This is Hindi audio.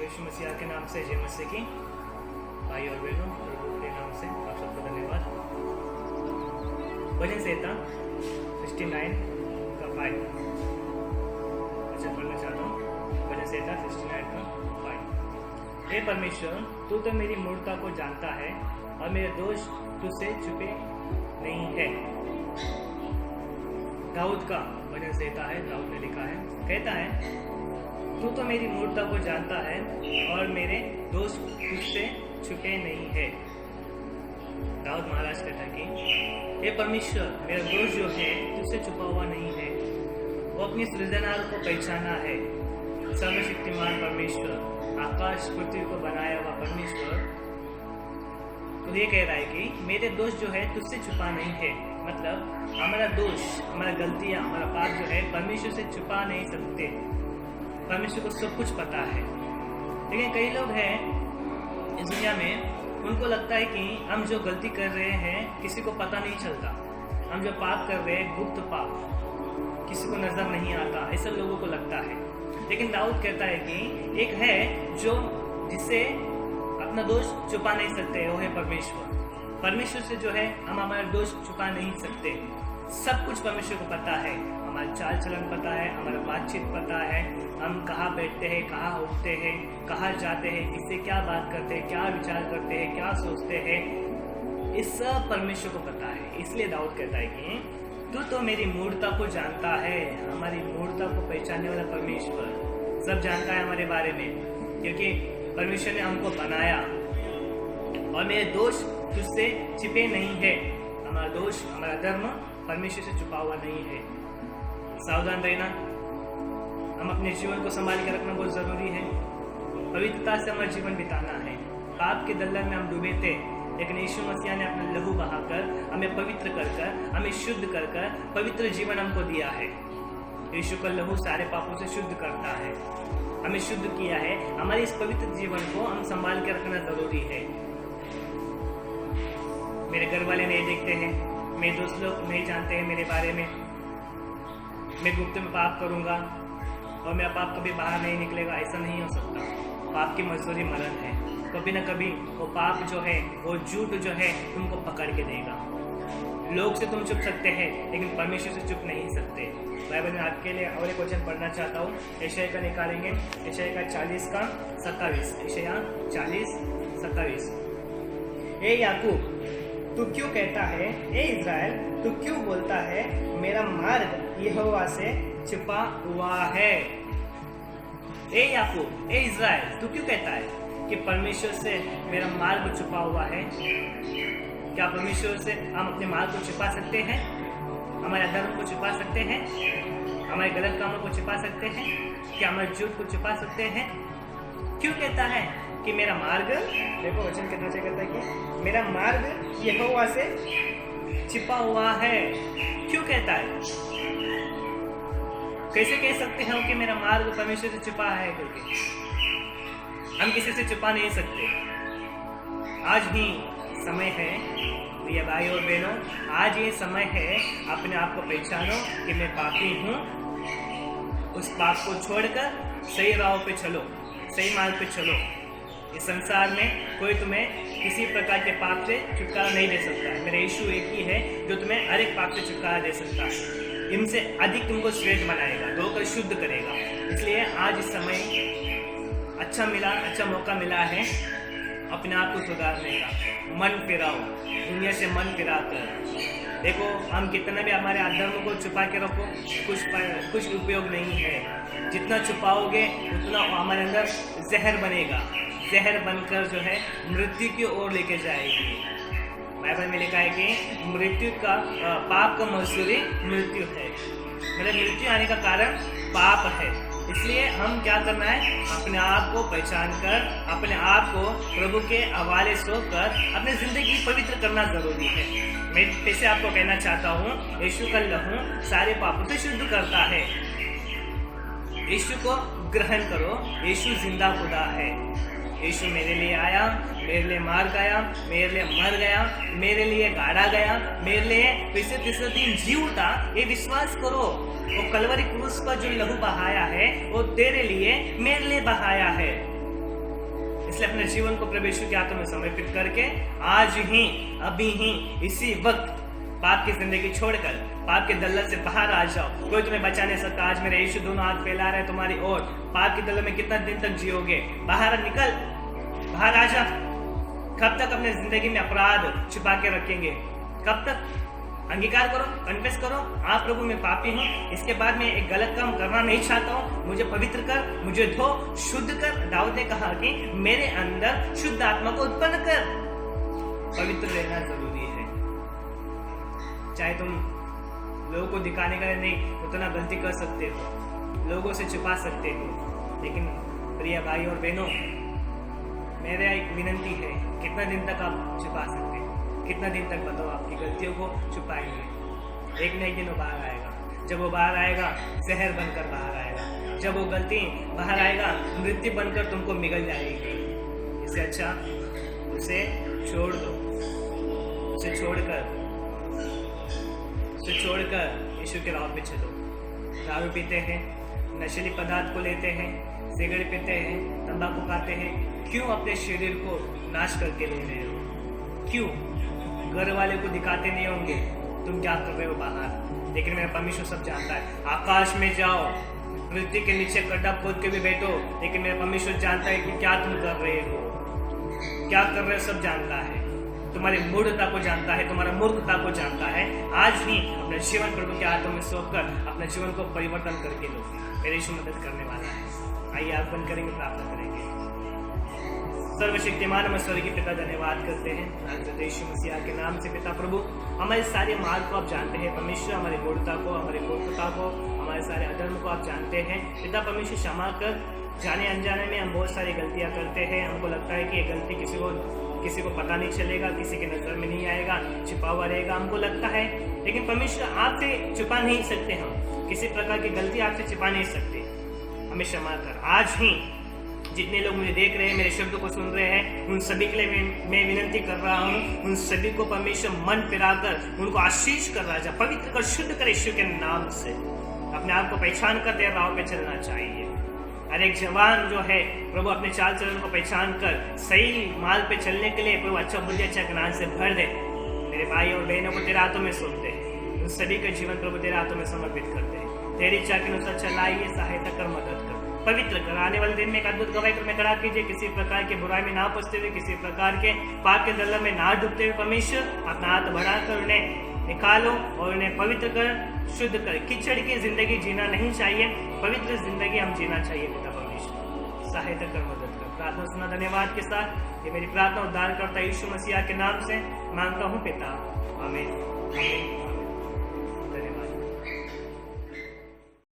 यीशु मसीह के नाम से जय मसीह की भाई और बहनों, प्रभु के नाम से आप सबको धन्यवाद। भजन संहिता 69 का 5 अच्छा पढ़ना चाहता हूँ। भजन संहिता 69 का 5। हे परमेश्वर, तू तो मेरी मूर्खता को जानता है और मेरे दोष तुझसे छुपे नहीं है। दाऊद का भजन संहिता है, दाऊद ने लिखा है, कहता है तू तो मेरी मूर्खता को जानता है और मेरे दोष तुझसे छुपे नहीं है। दाऊद महाराज कहता है कि हे परमेश्वर, मेरा दोष जो है तुझसे छुपा हुआ नहीं है। वो अपनी सृजनहार को पहचाना है। सर्वशक्तिमान परमेश्वर, आकाश पृथ्वी को बनाया हुआ परमेश्वर तो ये कह रहा है कि मेरे दोष जो है तुझसे छुपा नहीं है। मतलब हमारा दोष, हमारा गलतियां, हमारा पाप जो है परमेश्वर से छुपा नहीं सकते। परमेश्वर को सब कुछ पता है। लेकिन कई लोग हैं इस दुनिया में, उनको लगता है कि हम जो गलती कर रहे हैं किसी को पता नहीं चलता। हम जो पाप कर रहे हैं, गुप्त पाप, किसी को नजर नहीं आता, ऐसा लोगों को लगता है। लेकिन दाऊद कहता है कि एक है जो जिससे अपना दोष छुपा नहीं सकते, वो है परमेश्वर। परमेश्वर से जो है हम हमारा दोष छुपा नहीं सकते। सब कुछ परमेश्वर को पता है। हमारा चाल चलन पता है, हमारा बातचीत पता है, हम कहाँ बैठते हैं, कहाँ उठते हैं, कहाँ जाते हैं, किससे क्या बात करते हैं, क्या विचार करते हैं, क्या सोचते हैं, इस सब परमेश्वर को पता है। इसलिए दाऊद कहता है कि तू तो मेरी मूर्खता को जानता है। हमारी मूर्खता को पहचानने वाला परमेश्वर सब जानता है हमारे बारे में, क्योंकि परमेश्वर ने हमको बनाया और मेरे दोष तुझसे छिपे नहीं है। हमारा दोष, हमारा धर्म परमेश्वर से छुपा हुआ नहीं है। सावधान रहना, हम अपने जीवन को संभाल के रखना बहुत जरूरी है। पवित्रता से हमारा जीवन बिताना है। पाप के दलदल में हम डूबे थे, लेकिन यीशु मसीह ने अपना लहू बहाकर हमें पवित्र कर हमें शुद्ध कर पवित्र जीवन हमको दिया है। यीशु का लहू सारे पापों से शुद्ध करता है, हमें शुद्ध किया है। हमारे इस पवित्र जीवन को हम संभाल के रखना जरूरी है। मेरे घर वाले नहीं देखते हैं, मेरे दोस्त लोग नहीं जानते हैं मेरे बारे में। मैं गुप्त में पाप करूंगा और मेरा पाप कभी बाहर नहीं निकलेगा, ऐसा नहीं हो सकता। पाप की मजदूरी मरण है। कभी न कभी वो पाप जो है, वो झूठ जो है, तुमको पकड़ के देगा। लोग से तुम छुप सकते हैं, लेकिन परमेश्वर से छुप नहीं सकते। बाइबल में आपके लिए और एक वचन पढ़ना चाहता हूँ। यशायाह का निकालेंगे, यशायाह का 40 का 27। यशायाह 40:27। हे याकूब, तू क्यों कहता है, हे इज़राइल, तू क्यों बोलता है मेरा मार्ग यहोवा से छिपा हुआ है। हे याकूब, हे इज़राइल, तू क्यों कहता है कि परमेश्वर से मेरा मार्ग छुपा हुआ है। क्या परमेश्वर से हम अपने मार्ग को छिपा सकते हैं? हमारे धर्म को छिपा सकते हैं? हमारे गलत कामों को छिपा सकते हैं? क्या हमारे झूठ को छिपा सकते हैं? क्यों कहता है कि मेरा मार्ग, देखो वचन कितना अच्छा कहता है कि मेरा मार्ग यहोवा से छिपा हुआ है। क्यों कहता है? कैसे कह सकते हैं कि मेरा मार्ग परमेश्वर से छिपा है? क्योंकि हम किसी से छिपा नहीं सकते। आज ही समय है ये भाई और बहनों, आज ये समय है अपने आप को पहचानो कि मैं पापी हूँ। उस पाप को छोड़कर सही राह पे चलो, सही मार्ग पे चलो। इस संसार में कोई तुम्हें किसी प्रकार के पाप से छुटकारा नहीं दे सकता है। मेरा यीशु एक ही है जो तुम्हें हर एक पाप से छुटकारा दे सकता है। इनसे अधिक तुमको श्रेष्ठ बनाएगा, धोकर शुद्ध करेगा। इसलिए आज इस समय अच्छा मौका मिला है अपने आप को सुधारने का। मन फिराओ, दुनिया से मन फिरा कर देखो। हम कितना भी हमारे अधर्म को छुपा के रखो, कुछ उपयोग नहीं है। जितना छुपाओगे उतना हमारे अंदर जहर बनेगा। जहर बनकर जो है मृत्यु की ओर लेके जाएगी। बाइबल में लिखा है कि मृत्यु का पाप का मजदूरी मृत्यु है। मतलब मृत्यु आने का कारण पाप है। इसलिए हम क्या करना है, अपने आप को पहचान कर, अपने आप को प्रभु के हवाले सौंपकर अपनी जिंदगी पवित्र करना जरूरी है। मैं फिर से आपको कहना चाहता हूँ, यीशु का लहू सारे पापों से शुद्ध करता है। यीशु को ग्रहण करो। यीशु जिंदा खुदा है। यीशु मेरे लिए आया, मेरे लिए मार गया, मेरे लिए मर गया, मेरे लिए गाड़ा गया, मेरे लिए फिर से तीसरे दिन जी उठा। ये विश्वास करो। वो कलवरी क्रूस पर जो लहू बहाया है वो तेरे लिए, मेरे लिए बहाया है। इसलिए अपने जीवन को प्रभु यीशु के हाथों में समर्पित करके आज ही, अभी ही, इसी वक्त पाप की जिंदगी छोड़कर पाप के दलदल से बाहर आ जाओ। कोई तुम्हें बचा नहीं सकता। आज मेरे यीशु दोनों हाथ फैला रहे तुम्हारी ओर। पाप की दलदल में कितना दिन तक जियोगे? बाहर निकल, बाहर आ जा। कब तक अपने जिंदगी में अपराध छुपा के रखेंगे? कब तक? अंगीकार करो, कन्फेस करो, आप प्रभु मैं पापी हूँ, इसके बाद मैं एक गलत काम करना नहीं चाहता हूँ, मुझे पवित्र कर, मुझे धो, शुद्ध कर। दाऊद ने कहा कि मेरे अंदर शुद्ध आत्मा को उत्पन्न कर। पवित्र रहना जरूरी है। चाहे तुम लोगों को दिखाने के लिए नहीं उतना गलती कर सकते हो, लोगों से छुपा सकते हो, लेकिन प्रिय भाई और बहनों, मेरा एक विनंती है, कितना दिन तक आप छुपा सकते हैं? कितना दिन तक बताओ आपकी गलतियों को छुपाएंगे? एक न एक दिन वो बाहर आएगा। जब वो बाहर आएगा, जहर बनकर बाहर आएगा। जब वो गलती बाहर आएगा, मृत्यु बनकर तुमको मिगल जाएगी। इससे अच्छा उसे छोड़ दो। उसे छोड़कर यीशु के राह पे चलो। दारू पीते हैं, नशीली पदार्थ को लेते हैं, सिगरेट पीते हैं, तंबाकू खाते हैं, क्यों अपने शरीर को नाश करके ले रहे हो? क्यों? घर वाले को दिखाते नहीं होंगे तुम क्या कर रहे हो बाहर, लेकिन मेरा परमेश्वर सब जानता है। आकाश में जाओ, पृथ्वी के नीचे गड्ढा खोद के भी बैठो, लेकिन मेरा परमेश्वर जानता है कि क्या तुम कर रहे हो, क्या कर रहे हो, सब जानता है। तुम्हारी मूर्खता को जानता है, तुम्हारा मूर्खता को जानता है। आज ही अपने जीवन प्रभु के हाथों में सौंपकर अपने जीवन को परिवर्तन करके लो। मेरे यीशु मदद करने वाला है। आइए आप बंद करेंगे, प्रार्थना करेंगे। सर्वशक्तिमान में स्वर्गीय पिता धन्यवाद करते हैं नाज़रेत यीशु मसीह के नाम से। पिता प्रभु, हमारे सारे मार्ग को आप जानते हैं परमेश्वर, हमारी मूर्खता को, हमारी मूर्खता को, हमारे सारे अधर्म को आप जानते हैं। पिता परमेश्वर, क्षमा कर। जाने अनजाने में हम बहुत सारी गलतियां करते हैं। हमको लगता है कि ये गलती किसी को पता नहीं चलेगा, किसी के नजर में नहीं आएगा, छिपा हुआ रहेगा, हमको लगता है। लेकिन परमेश्वर, आपसे छुपा नहीं सकते, हम किसी प्रकार की गलती आपसे छिपा नहीं सकते। हमें क्षमा कर। आज ही जितने लोग मुझे देख रहे हैं, मेरे शब्दों को सुन रहे हैं, उन सभी के लिए मैं विनंती कर रहा हूँ, उन सभी को परमेश्वर मन फिराकर उनको आशीष कर रहा है, पवित्र कर, शुद्ध कर यीशु के नाम से। अपने आप को पहचान कर तेरे राह पे चलना चाहिए। हर एक जवान जो है प्रभु, अपने चाल चलन को पहचान कर सही मार्ग पे चलने के लिए प्रभु अच्छा बुद्धि, अच्छा ज्ञान से भर दे। मेरे भाई और बहनों को तेरे हाथों में सौंपते हैं, उन सभी का जीवन प्रभु तेरे हाथों में समर्पित करते हैं। तेरी इच्छा के अनुसार चलाइए, सहायता कर, मदद कर, पवित्र कर। आने वाले दिन में एक अद्भुत गवाही तुम्हें खड़ा कीजिए। किसी प्रकार के बुराई में ना फंसते हुए, किसी प्रकार के पाप के दलदल में ना डूबते हुए परमेश्वर अपना हाथ बढ़ाकर उन्हें निकालो और उन्हें पवित्र कर, शुद्ध कर। कीचड़ की जिंदगी जीना नहीं चाहिए, पवित्र जिंदगी हम जीना चाहिए। पिता परमेश्वर, सहायता कर, मदद कर। प्रार्थना सुना धन्यवाद के साथ। ये मेरी प्रार्थना उद्धारकर्ता यीशु मसीह के नाम से मांगता हूँ पिता, आमीन।